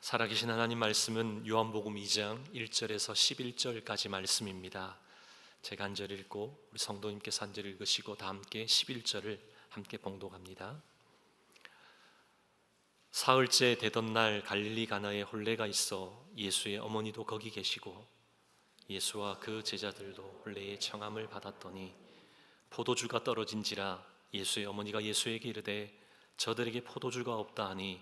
살아계신 하나님 말씀은 요한복음 2장 1절에서 11절까지 말씀입니다. 제가 한 절 읽고 우리 성도님께서 한 절 읽으시고 다 함께 11절을 함께 봉독합니다. 사흘째 되던 날 갈릴리 가나에 혼례가 있어 예수의 어머니도 거기 계시고 예수와 그 제자들도 혼례의 청함을 받았더니 포도주가 떨어진지라 예수의 어머니가 예수에게 이르되 저들에게 포도주가 없다 하니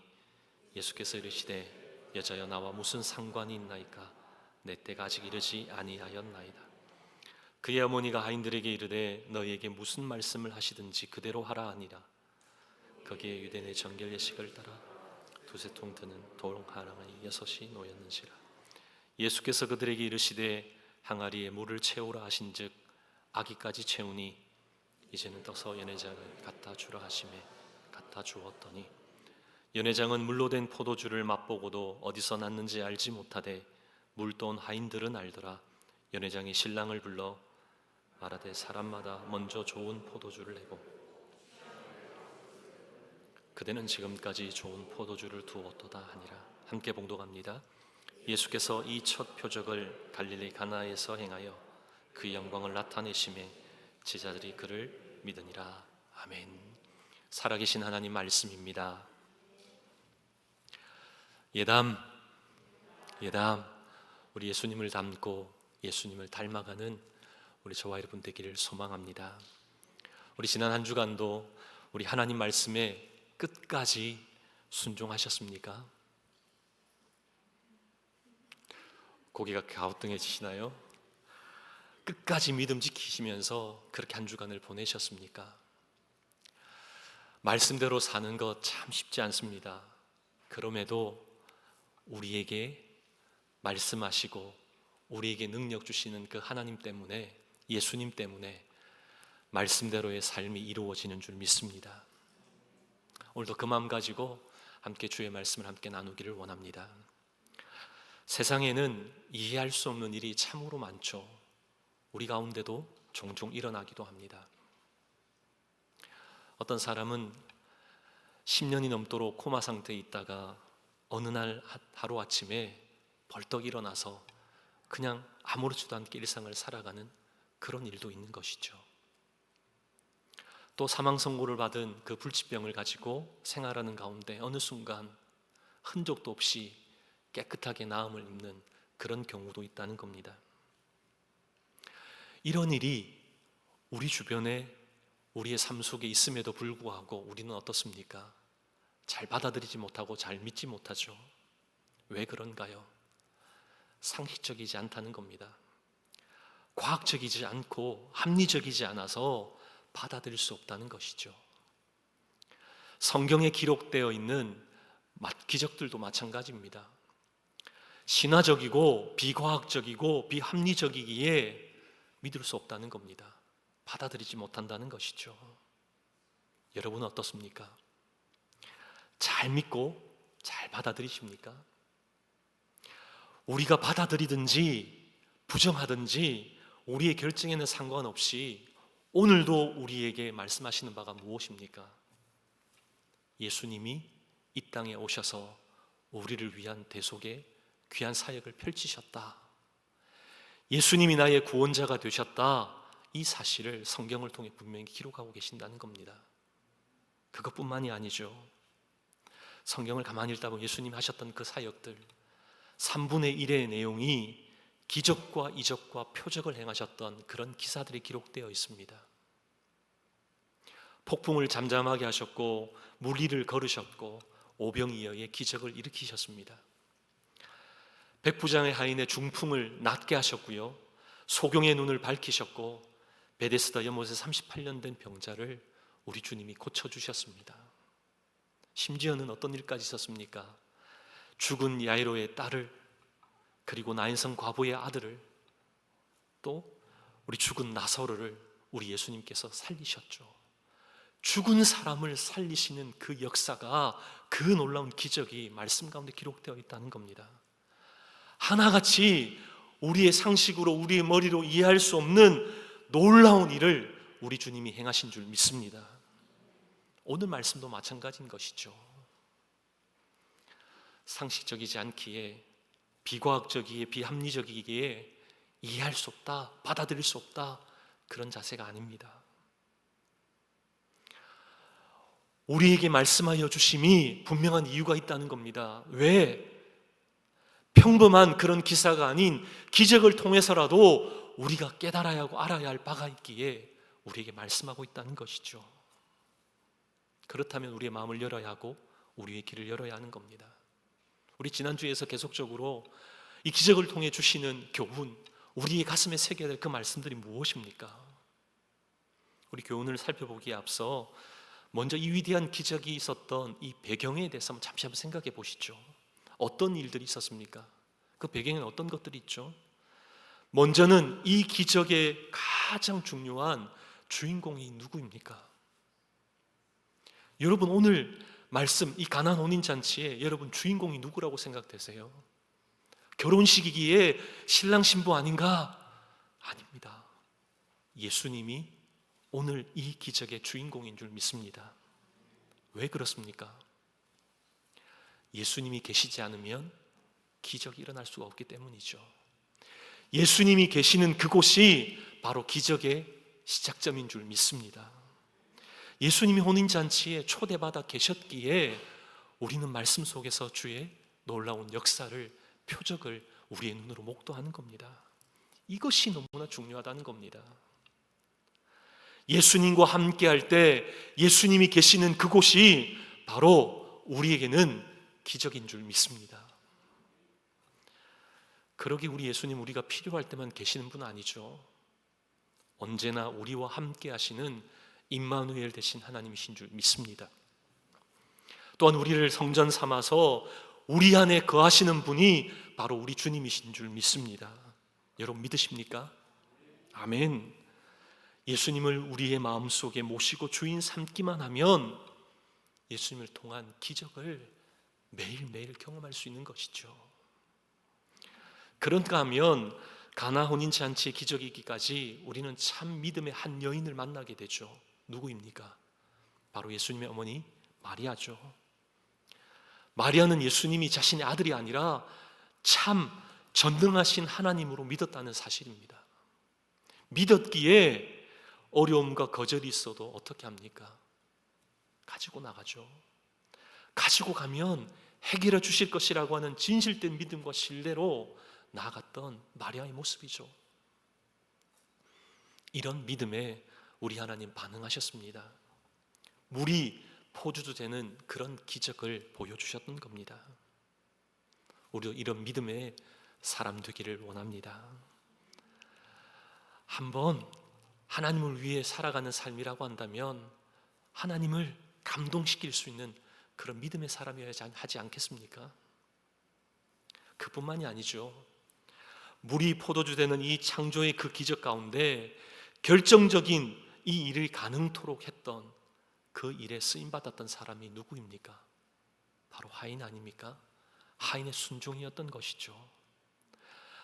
예수께서 이르시되 여자여 나와 무슨 상관이 있나이까 내 때가 아직 이르지 아니하였나이다. 그의 어머니가 하인들에게 이르되 너희에게 무슨 말씀을 하시든지 그대로 하라 하니라. 거기에 유대인의 정결 예식을 따라 두세 통 드는 돌 항아리 6이 놓였는지라. 예수께서 그들에게 이르시되 항아리에 물을 채우라 하신즉 아기까지 채우니 이제는 떠서 연회장을 갖다 주라 하시매 갖다 주었더니 연회장은 물로 된 포도주를 맛보고도 어디서 났는지 알지 못하되 물떠온 하인들은 알더라. 연회장이 신랑을 불러 말하되 사람마다 먼저 좋은 포도주를 내고 그대는 지금까지 좋은 포도주를 두었도다 하니라. 함께 봉독합니다. 예수께서 이 첫 표적을 갈릴리 가나에서 행하여 그 영광을 나타내심에 제자들이 그를 믿으니라. 아멘. 살아계신 하나님 말씀입니다. 예담 우리 예수님을 닮고 예수님을 닮아가는 우리 저와 여러분 되기를 소망합니다. 우리 지난 한 주간도 우리 하나님 말씀에 끝까지 순종하셨습니까? 고개가 갸우뚱해지시나요? 끝까지 믿음 지키시면서 그렇게 한 주간을 보내셨습니까? 말씀대로 사는 것 참 쉽지 않습니다. 그럼에도 우리에게 말씀하시고 우리에게 능력 주시는 그 하나님 때문에, 예수님 때문에 말씀대로의 삶이 이루어지는 줄 믿습니다. 오늘도 그 마음 가지고 함께 주의 말씀을 함께 나누기를 원합니다. 세상에는 이해할 수 없는 일이 참으로 많죠. 우리 가운데도 종종 일어나기도 합니다. 어떤 사람은 10년이 넘도록 코마 상태에 있다가 어느 날 하루아침에 벌떡 일어나서 그냥 아무렇지도 않게 일상을 살아가는 그런 일도 있는 것이죠. 또 사망 선고를 받은 그 불치병을 가지고 생활하는 가운데 어느 순간 흔적도 없이 깨끗하게 나음을 입는 그런 경우도 있다는 겁니다. 이런 일이 우리 주변에 우리의 삶 속에 있음에도 불구하고 우리는 어떻습니까? 잘 받아들이지 못하고 잘 믿지 못하죠. 왜 그런가요? 상식적이지 않다는 겁니다. 과학적이지 않고 합리적이지 않아서 받아들일 수 없다는 것이죠. 성경에 기록되어 있는 기적들도 마찬가지입니다. 신화적이고 비과학적이고 비합리적이기에 믿을 수 없다는 겁니다. 받아들이지 못한다는 것이죠. 여러분은 어떻습니까? 잘 믿고 잘 받아들이십니까? 우리가 받아들이든지 부정하든지 우리의 결정에는 상관없이 오늘도 우리에게 말씀하시는 바가 무엇입니까? 예수님이 이 땅에 오셔서 우리를 위한 대속의 귀한 사역을 펼치셨다. 예수님이 나의 구원자가 되셨다. 이 사실을 성경을 통해 분명히 기록하고 계신다는 겁니다. 그것뿐만이 아니죠. 성경을 가만히 읽다 보면 예수님이 하셨던 그 사역들 3분의 1의 내용이 기적과 이적과 표적을 행하셨던 그런 기사들이 기록되어 있습니다. 폭풍을 잠잠하게 하셨고 물 위를 걸으셨고 오병이어의 기적을 일으키셨습니다. 백부장의 하인의 중풍을 낫게 하셨고요, 소경의 눈을 밝히셨고 베데스다 연못에 38년 된 병자를 우리 주님이 고쳐주셨습니다. 심지어는 어떤 일까지 있었습니까? 죽은 야이로의 딸을, 그리고 나인성 과부의 아들을, 또 우리 죽은 나사로를 우리 예수님께서 살리셨죠. 죽은 사람을 살리시는 그 역사가, 그 놀라운 기적이 말씀 가운데 기록되어 있다는 겁니다. 하나같이 우리의 상식으로, 우리의 머리로 이해할 수 없는 놀라운 일을 우리 주님이 행하신 줄 믿습니다. 오늘 말씀도 마찬가지인 것이죠. 상식적이지 않기에, 비과학적이기에, 비합리적이기에 이해할 수 없다, 받아들일 수 없다, 그런 자세가 아닙니다. 우리에게 말씀하여 주심이 분명한 이유가 있다는 겁니다. 왜? 평범한 그런 기사가 아닌 기적을 통해서라도 우리가 깨달아야 하고 알아야 할 바가 있기에 우리에게 말씀하고 있다는 것이죠. 그렇다면 우리의 마음을 열어야 하고 우리의 길을 열어야 하는 겁니다. 우리 지난주에서 계속적으로 이 기적을 통해 주시는 교훈, 우리의 가슴에 새겨야 될 그 말씀들이 무엇입니까? 우리 교훈을 살펴보기에 앞서 먼저 이 위대한 기적이 있었던 이 배경에 대해서 잠시 한번 생각해 보시죠. 어떤 일들이 있었습니까? 그 배경에는 어떤 것들이 있죠? 먼저는 이 기적의 가장 중요한 주인공이 누구입니까? 여러분, 오늘 말씀 이 가나안 혼인잔치에 여러분 주인공이 누구라고 생각되세요? 결혼식이기에 신랑 신부 아닌가? 아닙니다. 예수님이 오늘 이 기적의 주인공인 줄 믿습니다. 왜 그렇습니까? 예수님이 계시지 않으면 기적이 일어날 수가 없기 때문이죠. 예수님이 계시는 그곳이 바로 기적의 시작점인 줄 믿습니다. 예수님이 혼인잔치에 초대받아 계셨기에 우리는 말씀 속에서 주의 놀라운 역사를, 표적을 우리의 눈으로 목도하는 겁니다. 이것이 너무나 중요하다는 겁니다. 예수님과 함께 할 때 예수님이 계시는 그곳이 바로 우리에게는 기적인 줄 믿습니다. 그러기 우리 예수님, 우리가 필요할 때만 계시는 분 아니죠. 언제나 우리와 함께 하시는 임마누엘 되신 하나님이신 줄 믿습니다. 또한 우리를 성전 삼아서 우리 안에 거하시는 분이 바로 우리 주님이신 줄 믿습니다. 여러분 믿으십니까? 아멘. 예수님을 우리의 마음속에 모시고 주인 삼기만 하면 예수님을 통한 기적을 매일매일 경험할 수 있는 것이죠. 그런가 하면 가나 혼인잔치의 기적이기까지 우리는 참 믿음의 한 여인을 만나게 되죠. 누구입니까? 바로 예수님의 어머니 마리아죠. 마리아는 예수님이 자신의 아들이 아니라 참 전능하신 하나님으로 믿었다는 사실입니다. 믿었기에 어려움과 거절이 있어도 어떻게 합니까? 가지고 나가죠. 가지고 가면 해결해 주실 것이라고 하는 진실된 믿음과 신뢰로 나아갔던 마리아의 모습이죠. 이런 믿음에 우리 하나님 반응하셨습니다. 물이 포도주 되는 그런 기적을 보여주셨던 겁니다. 우리도 이런 믿음의 사람 되기를 원합니다. 한번 하나님을 위해 살아가는 삶이라고 한다면 하나님을 감동시킬 수 있는 그런 믿음의 사람이어야 하지 않겠습니까? 그뿐만이 아니죠. 물이 포도주 되는 이 창조의 그 기적 가운데 결정적인 이 일을 가능토록 했던 그 일에 쓰임받았던 사람이 누구입니까? 바로 하인 아닙니까? 하인의 순종이었던 것이죠.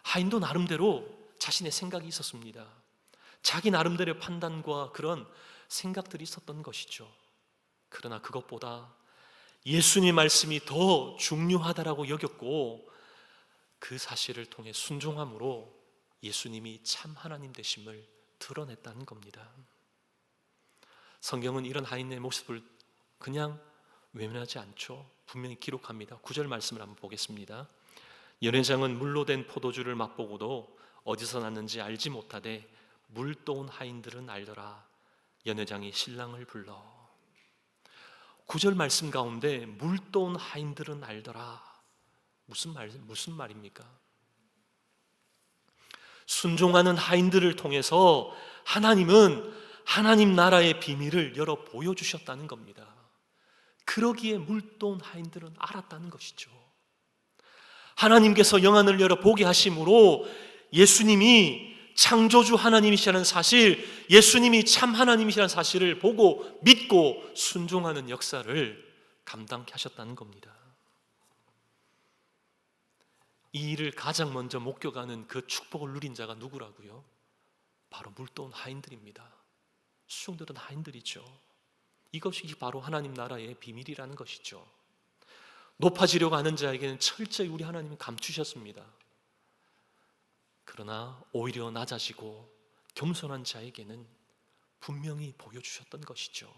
하인도 나름대로 자신의 생각이 있었습니다. 자기 나름대로의 판단과 그런 생각들이 있었던 것이죠. 그러나 그것보다 예수님 말씀이 더 중요하다라고 여겼고 그 사실을 통해 순종함으로 예수님이 참 하나님 되심을 드러냈다는 겁니다. 성경은 이런 하인의 모습을 그냥 외면하지 않죠. 분명히 기록합니다. 9절 말씀을 한번 보겠습니다. 연회장은 물로 된 포도주를 맛보고도 어디서 났는지 알지 못하되 물 떠온 하인들은 알더라. 연회장이 신랑을 불러. 9절 말씀 가운데 물 떠온 하인들은 알더라. 무슨 말입니까? 순종하는 하인들을 통해서 하나님은 하나님 나라의 비밀을 열어 보여주셨다는 겁니다. 그러기에 물 떠온 하인들은 알았다는 것이죠. 하나님께서 영안을 열어 보게 하심으로 예수님이 창조주 하나님이시라는 사실, 예수님이 참 하나님이시라는 사실을 보고 믿고 순종하는 역사를 감당케 하셨다는 겁니다. 이 일을 가장 먼저 목격하는 그 축복을 누린 자가 누구라고요? 바로 물 떠온 하인들입니다. 수종들은 하인들이죠. 이것이 바로 하나님 나라의 비밀이라는 것이죠. 높아지려고 하는 자에게는 철저히 우리 하나님이 감추셨습니다. 그러나 오히려 낮아지고 겸손한 자에게는 분명히 보여주셨던 것이죠.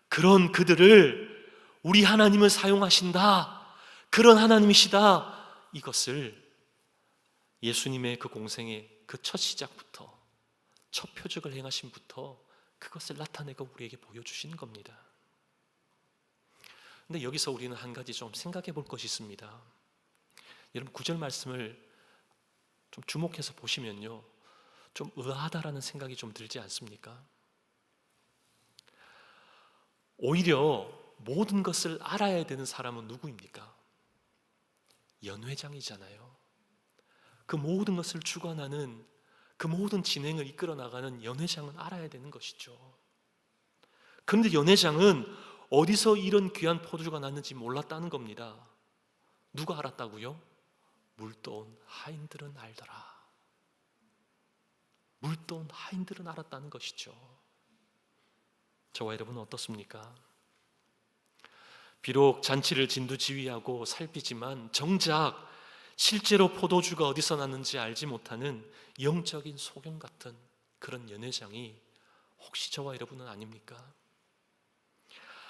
그런 그들을 우리 하나님을 사용하신다, 그런 하나님이시다, 이것을 예수님의 그 공생의 그 첫 시작부터, 첫 표적을 행하심부터 그것을 나타내고 우리에게 보여주시는 겁니다. 근데 여기서 우리는 한 가지 좀 생각해 볼 것이 있습니다. 여러분 9절 말씀을 좀 주목해서 보시면요, 좀 의아하다라는 생각이 좀 들지 않습니까? 오히려 모든 것을 알아야 되는 사람은 누구입니까? 연회장이잖아요. 그 모든 것을 주관하는, 그 모든 진행을 이끌어 나가는 연회장은 알아야 되는 것이죠. 그런데 연회장은 어디서 이런 귀한 포도주가 났는지 몰랐다는 겁니다. 누가 알았다고요? 물떠온 하인들은 알더라. 물떠온 하인들은 알았다는 것이죠. 저와 여러분은 어떻습니까? 비록 잔치를 진두지휘하고 살피지만 정작 실제로 포도주가 어디서 났는지 알지 못하는 영적인 소경 같은 그런 연회장이 혹시 저와 여러분은 아닙니까?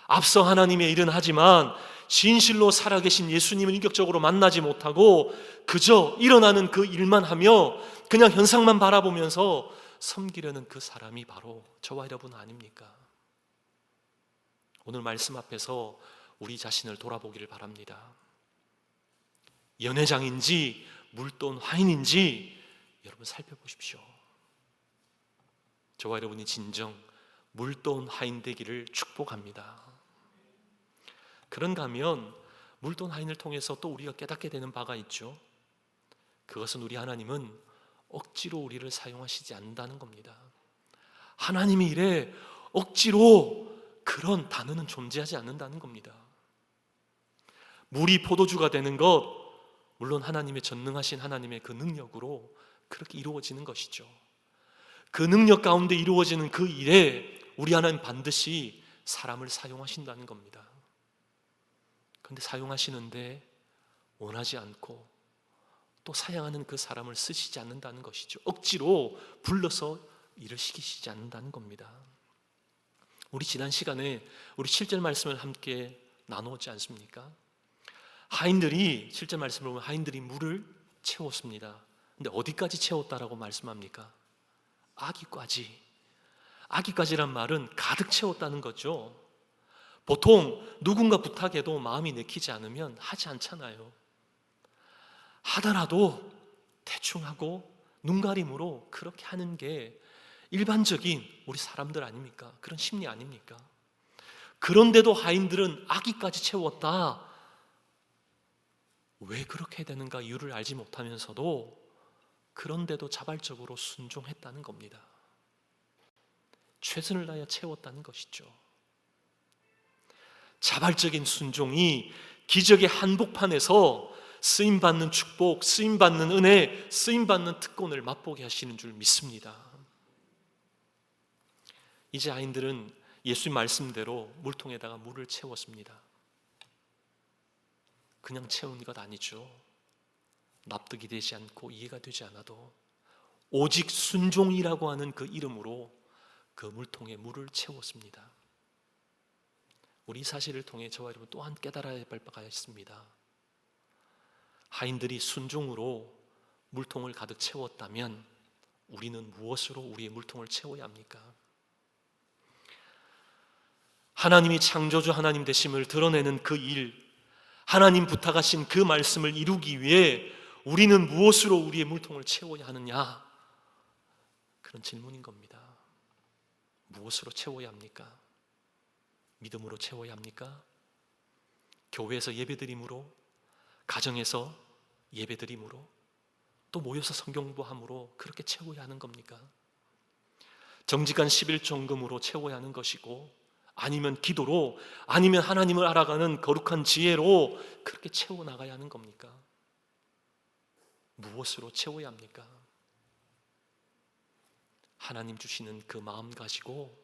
앞서 하나님의 일은 하지만 진실로 살아계신 예수님을 인격적으로 만나지 못하고 그저 일어나는 그 일만 하며 그냥 현상만 바라보면서 섬기려는 그 사람이 바로 저와 여러분 아닙니까? 오늘 말씀 앞에서 우리 자신을 돌아보기를 바랍니다. 연회장인지 물돈 화인인지 여러분 살펴보십시오. 저와 여러분이 진정 물돈 화인 되기를 축복합니다. 그런가 하면 물돈 화인을 통해서 또 우리가 깨닫게 되는 바가 있죠. 그것은 우리 하나님은 억지로 우리를 사용하시지 않는다는 겁니다. 하나님의 일에 억지로 그런 단어는 존재하지 않는다는 겁니다. 물이 포도주가 되는 것, 물론 하나님의 전능하신 하나님의 그 능력으로 그렇게 이루어지는 것이죠. 그 능력 가운데 이루어지는 그 일에 우리 하나님 반드시 사람을 사용하신다는 겁니다. 그런데 사용하시는데 원하지 않고 또 사용하는 그 사람을 쓰시지 않는다는 것이죠. 억지로 불러서 일을 시키시지 않는다는 겁니다. 우리 지난 시간에 우리 7절 말씀을 함께 나누었지 않습니까? 하인들이 7절 말씀을 보면 하인들이 물을 채웠습니다. 근데 어디까지 채웠다라고 말씀합니까? 아기까지. 아기까지란 말은 가득 채웠다는 거죠. 보통 누군가 부탁해도 마음이 내키지 않으면 하지 않잖아요. 하더라도 대충 하고 눈가림으로 그렇게 하는 게 일반적인 우리 사람들 아닙니까? 그런 심리 아닙니까? 그런데도 하인들은 아기까지 채웠다. 왜 그렇게 되는가 이유를 알지 못하면서도 그런데도 자발적으로 순종했다는 겁니다. 최선을 다해 채웠다는 것이죠. 자발적인 순종이 기적의 한복판에서 쓰임받는 축복, 쓰임받는 은혜, 쓰임받는 특권을 맛보게 하시는 줄 믿습니다. 이제 하인들은 예수님 말씀대로 물통에다가 물을 채웠습니다. 그냥 채운 것 아니죠. 납득이 되지 않고 이해가 되지 않아도 오직 순종이라고 하는 그 이름으로 그 물통에 물을 채웠습니다. 우리 이 사실을 통해 저와 여러분 또한 깨달아야 할 바가 있습니다. 하인들이 순종으로 물통을 가득 채웠다면 우리는 무엇으로 우리의 물통을 채워야 합니까? 하나님이 창조주 하나님 되심을 드러내는 그 일, 하나님 부탁하신 그 말씀을 이루기 위해 우리는 무엇으로 우리의 물통을 채워야 하느냐? 그런 질문인 겁니다. 무엇으로 채워야 합니까? 믿음으로 채워야 합니까? 교회에서 예배드림으로, 가정에서 예배드림으로, 또 모여서 성경 공부함으로 그렇게 채워야 하는 겁니까? 정직한 11종금으로 채워야 하는 것이고, 아니면 기도로, 아니면 하나님을 알아가는 거룩한 지혜로 그렇게 채워나가야 하는 겁니까? 무엇으로 채워야 합니까? 하나님 주시는 그 마음 가지고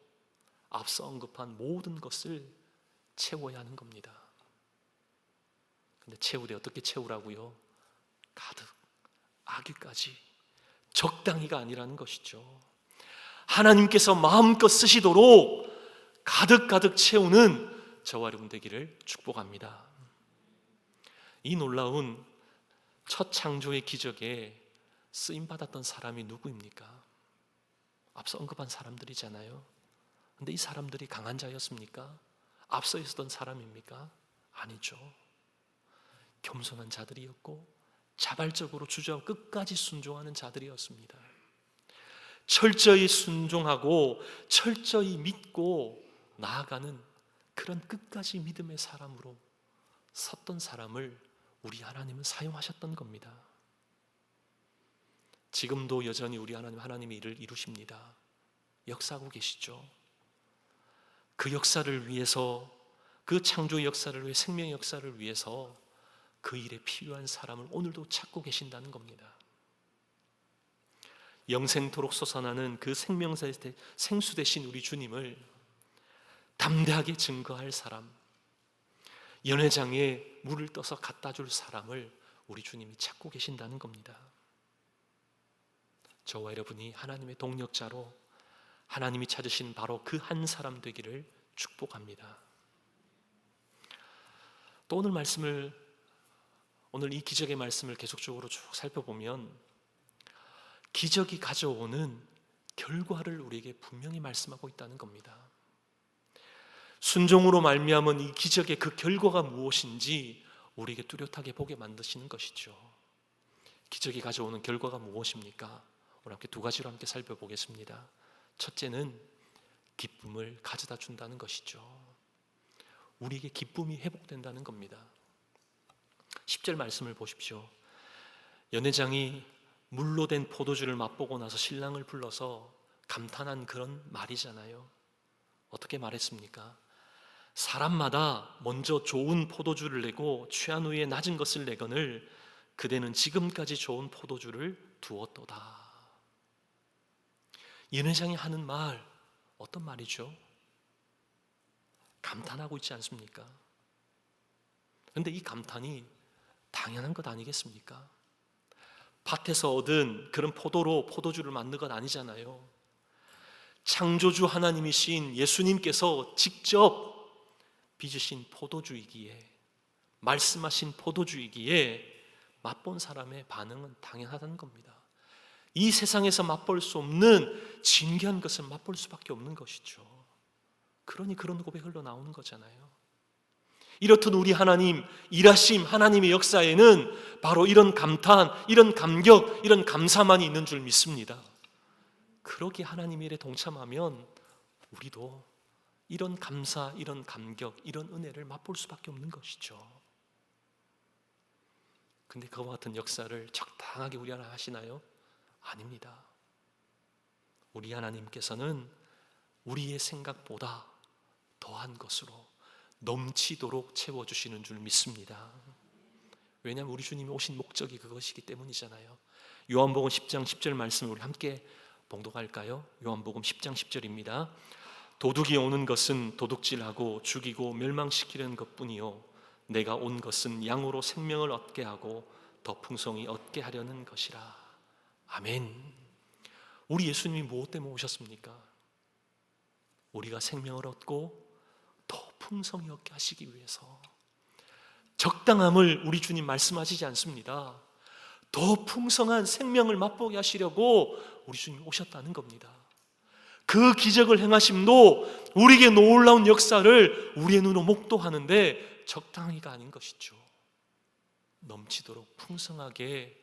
앞서 언급한 모든 것을 채워야 하는 겁니다. 근데 채우되 어떻게 채우라고요? 가득, 아귀까지. 적당히가 아니라는 것이죠. 하나님께서 마음껏 쓰시도록 가득 채우는 저와 여러분 되기를 축복합니다. 이 놀라운 첫 창조의 기적에 쓰임받았던 사람이 누구입니까? 앞서 언급한 사람들이잖아요. 근데 이 사람들이 강한 자였습니까? 앞서 있었던 사람입니까? 아니죠. 겸손한 자들이었고 자발적으로 주저하고 끝까지 순종하는 자들이었습니다. 철저히 순종하고 철저히 믿고 나아가는 그런 끝까지 믿음의 사람으로 섰던 사람을 우리 하나님은 사용하셨던 겁니다. 지금도 여전히 우리 하나님의 일을 이루십니다. 역사하고 계시죠. 그 역사를 위해서, 그 창조의 역사를 위해, 생명의 역사를 위해서 그 일에 필요한 사람을 오늘도 찾고 계신다는 겁니다. 영생토록 솟아나는 그 생수 되신 우리 주님을 담대하게 증거할 사람, 연회장에 물을 떠서 갖다 줄 사람을 우리 주님이 찾고 계신다는 겁니다. 저와 여러분이 하나님의 동력자로 하나님이 찾으신 바로 그 한 사람 되기를 축복합니다. 또 오늘 이 기적의 말씀을 계속적으로 쭉 살펴보면 기적이 가져오는 결과를 우리에게 분명히 말씀하고 있다는 겁니다. 순종으로 말미암은 이 기적의 그 결과가 무엇인지 우리에게 뚜렷하게 보게 만드시는 것이죠. 기적이 가져오는 결과가 무엇입니까? 오늘 함께 두 가지로 함께 살펴보겠습니다. 첫째는 기쁨을 가져다 준다는 것이죠. 우리에게 기쁨이 회복된다는 겁니다. 10절 말씀을 보십시오. 연회장이 물로 된 포도주를 맛보고 나서 신랑을 불러서 감탄한 그런 말이잖아요. 어떻게 말했습니까? 사람마다 먼저 좋은 포도주를 내고 취한 후에 낮은 것을 내거늘 그대는 지금까지 좋은 포도주를 두었도다. 연회장이 하는 말, 어떤 말이죠? 감탄하고 있지 않습니까? 그런데 이 감탄이 당연한 것 아니겠습니까? 밭에서 얻은 그런 포도로 포도주를 만든 것 아니잖아요. 창조주 하나님이신 예수님께서 직접 빚으신 포도주이기에, 말씀하신 포도주이기에 맛본 사람의 반응은 당연하다는 겁니다. 이 세상에서 맛볼 수 없는 진귀한 것을 맛볼 수밖에 없는 것이죠. 그러니 그런 고백 흘러나오는 거잖아요. 이렇듯 우리 하나님 일하심, 하나님의 역사에는 바로 이런 감탄, 이런 감격, 이런 감사만이 있는 줄 믿습니다. 그러기에 하나님의 일에 동참하면 우리도 이런 감사, 이런 감격, 이런 은혜를 맛볼 수밖에 없는 것이죠. 근데 그와 같은 역사를 적당하게 우리 하나 하시나요? 아닙니다. 우리 하나님께서는 우리의 생각보다 더한 것으로 넘치도록 채워주시는 줄 믿습니다. 왜냐하면 우리 주님이 오신 목적이 그것이기 때문이잖아요. 요한복음 10장 10절 말씀을 우리 함께 봉독할까요? 요한복음 10장 10절입니다. 도둑이 오는 것은 도둑질하고 죽이고 멸망시키려는 것뿐이요 내가 온 것은 양으로 생명을 얻게 하고 더 풍성히 얻게 하려는 것이라. 아멘. 우리 예수님이 무엇 때문에 오셨습니까? 우리가 생명을 얻고 더 풍성히 얻게 하시기 위해서. 적당함을 우리 주님 말씀하시지 않습니다. 더 풍성한 생명을 맛보게 하시려고 우리 주님이 오셨다는 겁니다. 그 기적을 행하심도 우리에게 놀라운 역사를 우리의 눈으로 목도하는데 적당히가 아닌 것이죠. 넘치도록 풍성하게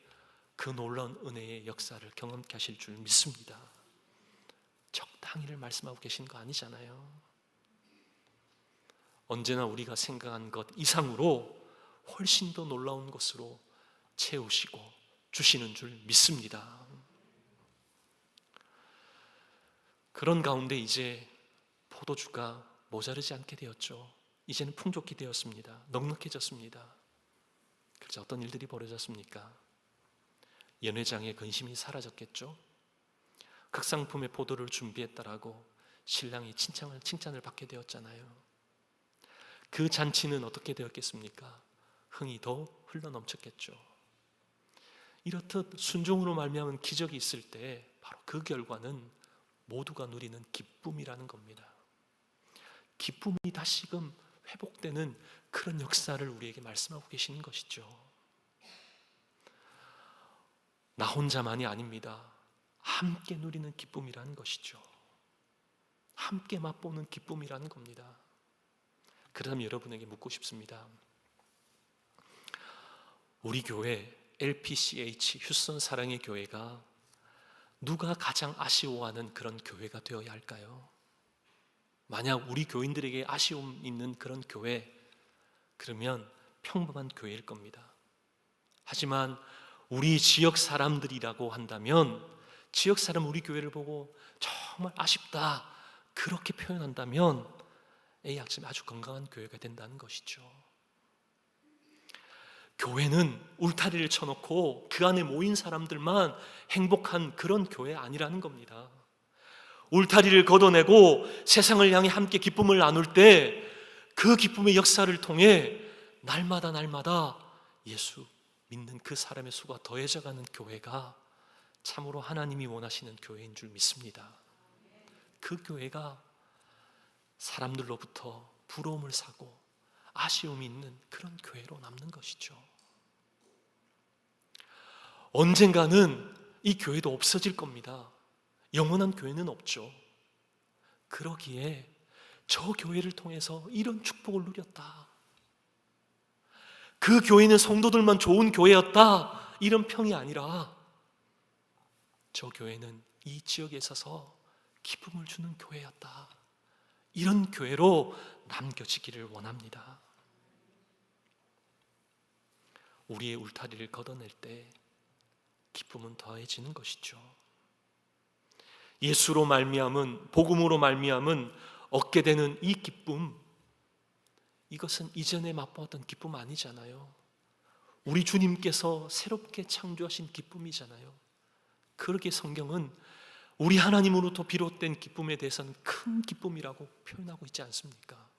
그 놀라운 은혜의 역사를 경험케 하실 줄 믿습니다. 적당히를 말씀하고 계신 거 아니잖아요. 언제나 우리가 생각한 것 이상으로 훨씬 더 놀라운 것으로 채우시고 주시는 줄 믿습니다. 그런 가운데 이제 포도주가 모자르지 않게 되었죠. 이제는 풍족히 되었습니다. 넉넉해졌습니다. 그래서 어떤 일들이 벌어졌습니까? 연회장의 근심이 사라졌겠죠. 극상품의 포도를 준비했다라고 신랑이 칭찬을 받게 되었잖아요. 그 잔치는 어떻게 되었겠습니까? 흥이 더 흘러넘쳤겠죠. 이렇듯 순종으로 말미암은 기적이 있을 때 바로 그 결과는 모두가 누리는 기쁨이라는 겁니다. 기쁨이 다시금 회복되는 그런 역사를 우리에게 말씀하고 계시는 것이죠. 나 혼자만이 아닙니다. 함께 누리는 기쁨이라는 것이죠. 함께 맛보는 기쁨이라는 겁니다. 그렇다면 여러분에게 묻고 싶습니다. 우리 교회 LPCH 휴스턴 사랑의 교회가 누가 가장 아쉬워하는 그런 교회가 되어야 할까요? 만약 우리 교인들에게 아쉬움 있는 그런 교회, 그러면 평범한 교회일 겁니다. 하지만 우리 지역 사람들이라고 한다면, 지역 사람 우리 교회를 보고 정말 아쉽다 그렇게 표현한다면 A학점이 아주 건강한 교회가 된다는 것이죠. 교회는 울타리를 쳐놓고 그 안에 모인 사람들만 행복한 그런 교회 아니라는 겁니다. 울타리를 걷어내고 세상을 향해 함께 기쁨을 나눌 때 그 기쁨의 역사를 통해 날마다 예수 믿는 그 사람의 수가 더해져가는 교회가 참으로 하나님이 원하시는 교회인 줄 믿습니다. 그 교회가 사람들로부터 부러움을 사고 아쉬움이 있는 그런 교회로 남는 것이죠. 언젠가는 이 교회도 없어질 겁니다. 영원한 교회는 없죠. 그러기에 저 교회를 통해서 이런 축복을 누렸다, 그 교회는 성도들만 좋은 교회였다, 이런 평이 아니라 저 교회는 이 지역에 있어서 기쁨을 주는 교회였다, 이런 교회로 남겨지기를 원합니다. 우리의 울타리를 걷어낼 때 기쁨은 더해지는 것이죠. 예수로 말미암은, 복음으로 말미암은 얻게 되는 이 기쁨, 이것은 이전에 맛보았던 기쁨 아니잖아요. 우리 주님께서 새롭게 창조하신 기쁨이잖아요. 그렇게 성경은 우리 하나님으로부터 비롯된 기쁨에 대해서는 큰 기쁨이라고 표현하고 있지 않습니까?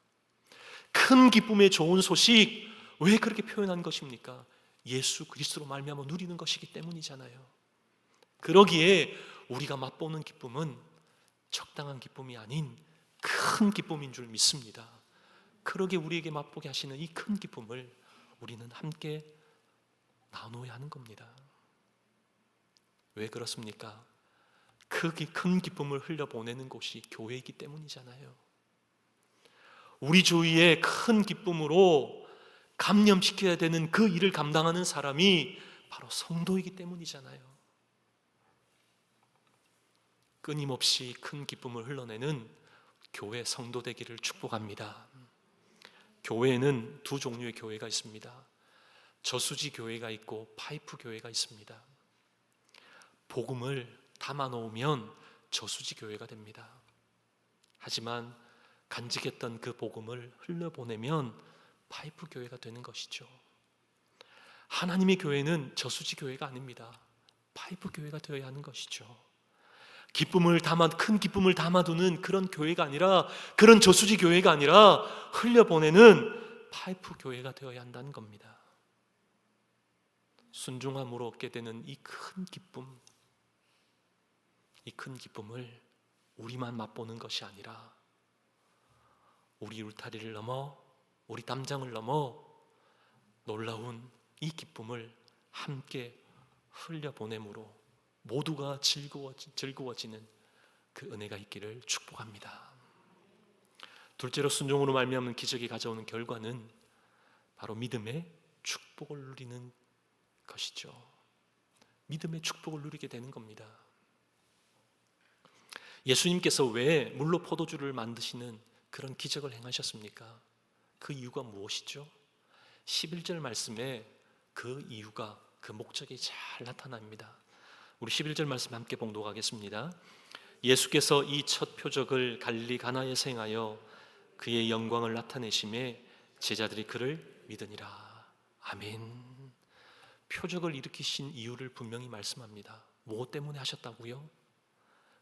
큰 기쁨의 좋은 소식, 왜 그렇게 표현한 것입니까? 예수 그리스도로 말미암아 누리는 것이기 때문이잖아요. 그러기에 우리가 맛보는 기쁨은 적당한 기쁨이 아닌 큰 기쁨인 줄 믿습니다. 그러게 우리에게 맛보게 하시는 이 큰 기쁨을 우리는 함께 나누어야 하는 겁니다. 왜 그렇습니까? 그 큰 기쁨을 흘려보내는 곳이 교회이기 때문이잖아요. 우리 주위에 큰 기쁨으로 감염시켜야 되는 그 일을 감당하는 사람이 바로 성도이기 때문이잖아요. 끊임없이 큰 기쁨을 흘러내는 교회 성도 되기를 축복합니다. 교회에는 두 종류의 교회가 있습니다. 저수지 교회가 있고 파이프 교회가 있습니다. 복음을 담아 놓으면 저수지 교회가 됩니다. 하지만 간직했던 그 복음을 흘려보내면 파이프 교회가 되는 것이죠. 하나님의 교회는 저수지 교회가 아닙니다. 파이프 교회가 되어야 하는 것이죠. 큰 기쁨을 담아두는 그런 교회가 아니라, 그런 저수지 교회가 아니라 흘려보내는 파이프 교회가 되어야 한다는 겁니다. 순종함으로 얻게 되는 이 큰 기쁨, 이 큰 기쁨을 우리만 맛보는 것이 아니라 우리 울타리를 넘어, 우리 담장을 넘어 놀라운 이 기쁨을 함께 흘려보내므로 모두가 즐거워지는 그 은혜가 있기를 축복합니다. 둘째로 순종으로 말미암은 기적이 가져오는 결과는 바로 믿음의 축복을 누리는 것이죠. 믿음의 축복을 누리게 되는 겁니다. 예수님께서 왜 물로 포도주를 만드시는 그런 기적을 행하셨습니까? 그 이유가 무엇이죠? 11절 말씀에 그 이유가, 그 목적이 잘 나타납니다. 우리 11절 말씀 함께 봉독하겠습니다. 예수께서 이 첫 표적을 갈릴리 가나에서 행하여 그의 영광을 나타내심에 제자들이 그를 믿으니라. 아멘. 표적을 일으키신 이유를 분명히 말씀합니다. 무엇 때문에 하셨다고요?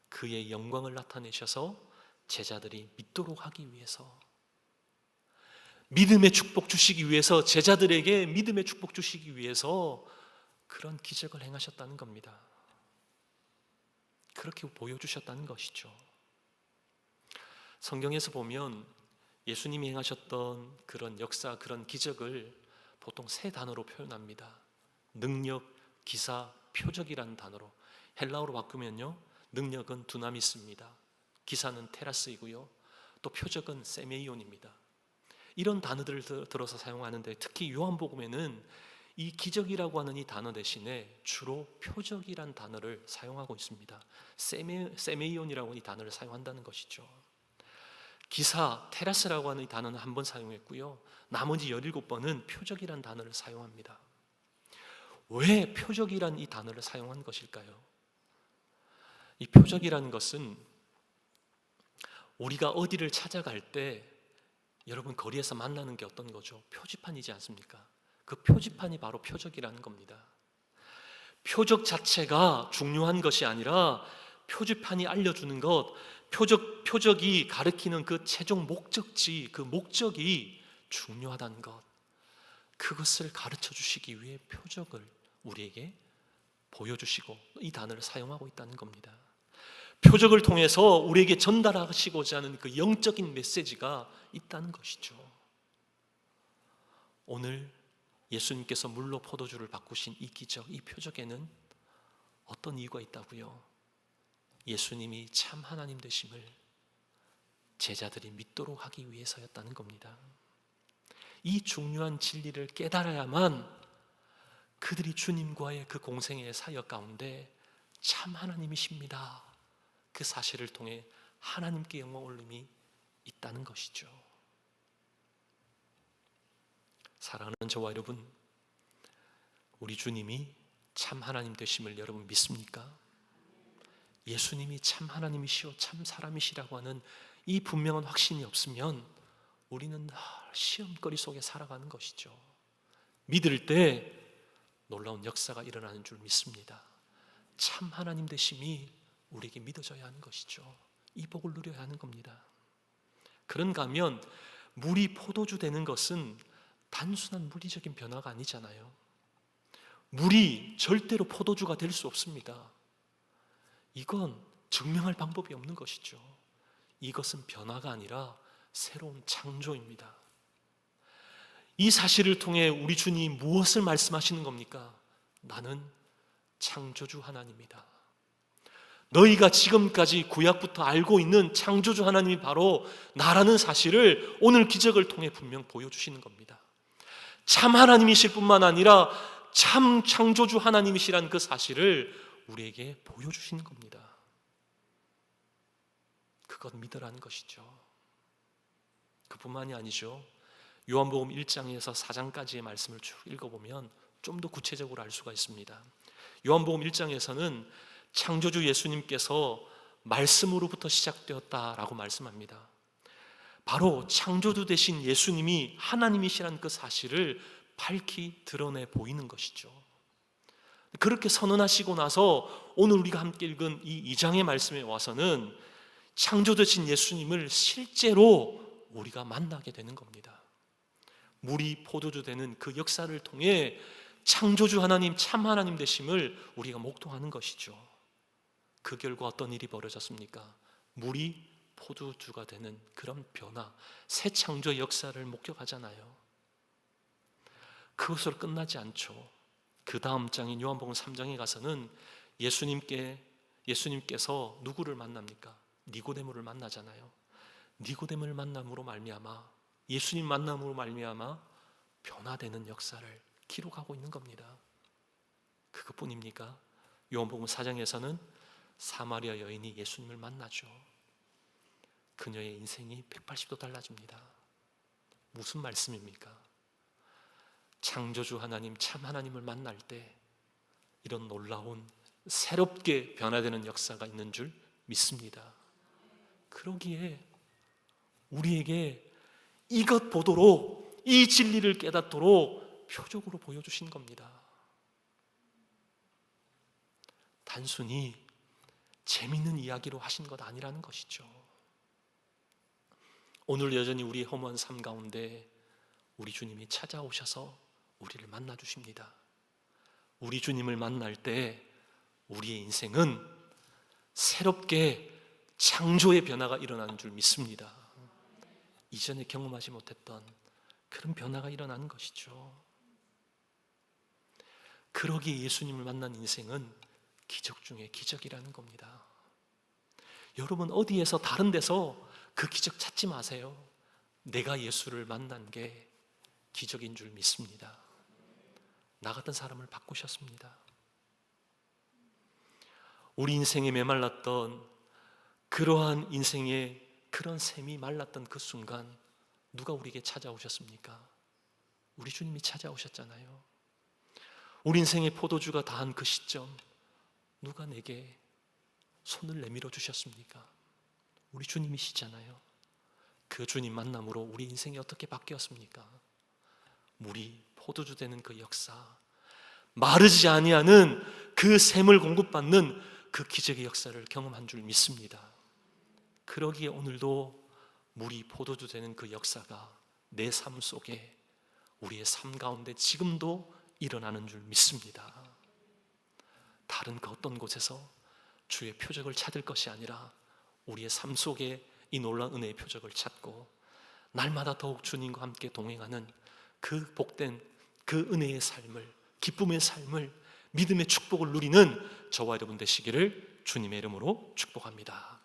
그의 영광을 나타내셔서 제자들이 믿도록 하기 위해서. 믿음의 축복 주시기 위해서, 제자들에게 믿음의 축복 주시기 위해서 그런 기적을 행하셨다는 겁니다. 그렇게 보여주셨다는 것이죠. 성경에서 보면 예수님이 행하셨던 그런 역사, 그런 기적을 보통 세 단어로 표현합니다. 능력, 기사, 표적이라는 단어로. 헬라어로 바꾸면요, 능력은 두나미스입니다. 기사는 테라스이고요, 또 표적은 세메이온입니다. 이런 단어들을 들어서 사용하는데, 특히 요한복음에는 이 기적이라고 하는 이 단어 대신에 주로 표적이란 단어를 사용하고 있습니다. 세메이온이라고 이 단어를 사용한다는 것이죠. 기사, 테라스라고 하는 이 단어는 한 번 사용했고요, 나머지 17번은 표적이란 단어를 사용합니다. 왜 표적이란 이 단어를 사용한 것일까요? 이 표적이라는 것은 우리가 어디를 찾아갈 때 여러분 거리에서 만나는 게 어떤 거죠? 표지판이지 않습니까? 그 표지판이 바로 표적이라는 겁니다. 표적 자체가 중요한 것이 아니라 표지판이 알려주는 것, 표적이 가리키는 그 최종 목적지, 그 목적이 중요하다는 것, 그것을 가르쳐 주시기 위해 표적을 우리에게 보여주시고 이 단어를 사용하고 있다는 겁니다. 표적을 통해서 우리에게 전달하시고자 하는 그 영적인 메시지가 있다는 것이죠. 오늘 예수님께서 물로 포도주를 바꾸신 이 기적, 이 표적에는 어떤 이유가 있다고요? 예수님이 참 하나님 되심을 제자들이 믿도록 하기 위해서였다는 겁니다. 이 중요한 진리를 깨달아야만 그들이 주님과의 그 공생의 사역 가운데 참 하나님이십니다, 그 사실을 통해 하나님께 영광 올림이 있다는 것이죠. 사랑하는 저와 여러분, 우리 주님이 참 하나님 되심을 여러분 믿습니까? 예수님이 참 하나님이시오 참 사람이시라고 하는 이 분명한 확신이 없으면 우리는 늘 시험거리 속에 살아가는 것이죠. 믿을 때 놀라운 역사가 일어나는 줄 믿습니다. 참 하나님 되심이 우리에게 믿어져야 하는 것이죠. 이 복을 누려야 하는 겁니다. 그런가 하면 물이 포도주 되는 것은 단순한 물리적인 변화가 아니잖아요. 물이 절대로 포도주가 될 수 없습니다. 이건 증명할 방법이 없는 것이죠. 이것은 변화가 아니라 새로운 창조입니다. 이 사실을 통해 우리 주님 무엇을 말씀하시는 겁니까? 나는 창조주 하나님이다. 너희가 지금까지 구약부터 알고 있는 창조주 하나님이 바로 나라는 사실을 오늘 기적을 통해 분명 보여주시는 겁니다. 참 하나님이실 뿐만 아니라 참 창조주 하나님이시라는 그 사실을 우리에게 보여주시는 겁니다. 그것 믿으라는 것이죠. 그뿐만이 아니죠. 요한복음 1장에서 4장까지의 말씀을 쭉 읽어보면 좀 더 구체적으로 알 수가 있습니다. 요한복음 1장에서는 창조주 예수님께서 말씀으로부터 시작되었다라고 말씀합니다. 바로 창조주 되신 예수님이 하나님이시라는 그 사실을 밝히 드러내 보이는 것이죠. 그렇게 선언하시고 나서 오늘 우리가 함께 읽은 이 2장의 말씀에 와서는 창조되신 예수님을 실제로 우리가 만나게 되는 겁니다. 물이 포도주 되는 그 역사를 통해 창조주 하나님, 참 하나님 되심을 우리가 목도하는 것이죠. 그 결과 어떤 일이 벌어졌습니까? 물이 포도주가 되는 그런 변화, 새 창조 역사를 목격하잖아요. 그것으로 끝나지 않죠. 그 다음 장인 요한복음 3장에 가서는 예수님께서 누구를 만납니까? 니고데모를 만나잖아요. 니고데모를 만남으로 말미암아, 예수님 만남으로 말미암아 변화되는 역사를 기록하고 있는 겁니다. 그것뿐입니까? 요한복음 4장에서는 사마리아 여인이 예수님을 만나죠. 그녀의 인생이 180도 달라집니다. 무슨 말씀입니까? 창조주 하나님, 참 하나님을 만날 때 이런 놀라운 새롭게 변화되는 역사가 있는 줄 믿습니다. 그러기에 우리에게 이것 보도록, 이 진리를 깨닫도록 표적으로 보여주신 겁니다. 단순히 재미있는 이야기로 하신 것 아니라는 것이죠. 오늘 여전히 우리의 허무한 삶 가운데 우리 주님이 찾아오셔서 우리를 만나 주십니다. 우리 주님을 만날 때 우리의 인생은 새롭게 창조의 변화가 일어나는 줄 믿습니다. 이전에 경험하지 못했던 그런 변화가 일어나는 것이죠. 그러기에 예수님을 만난 인생은 기적 중에 기적이라는 겁니다. 여러분, 어디에서 다른 데서 그 기적 찾지 마세요. 내가 예수를 만난 게 기적인 줄 믿습니다. 나 같은 사람을 바꾸셨습니다. 우리 인생에 메말랐던 그러한 인생의 그런 샘이 말랐던 그 순간 누가 우리에게 찾아오셨습니까? 우리 주님이 찾아오셨잖아요. 우리 인생의 포도주가 다한 그 시점 누가 내게 손을 내밀어 주셨습니까? 우리 주님이시잖아요. 그 주님 만남으로 우리 인생이 어떻게 바뀌었습니까? 물이 포도주 되는 그 역사, 마르지 아니하는 그 샘을 공급받는 그 기적의 역사를 경험한 줄 믿습니다. 그러기에 오늘도 물이 포도주 되는 그 역사가 내 삶 속에, 우리의 삶 가운데 지금도 일어나는 줄 믿습니다. 다른 그 어떤 곳에서 주의 표적을 찾을 것이 아니라 우리의 삶 속에 이 놀라운 은혜의 표적을 찾고 날마다 더욱 주님과 함께 동행하는 그 복된 그 은혜의 삶을, 기쁨의 삶을, 믿음의 축복을 누리는 저와 여러분 되시기를 주님의 이름으로 축복합니다.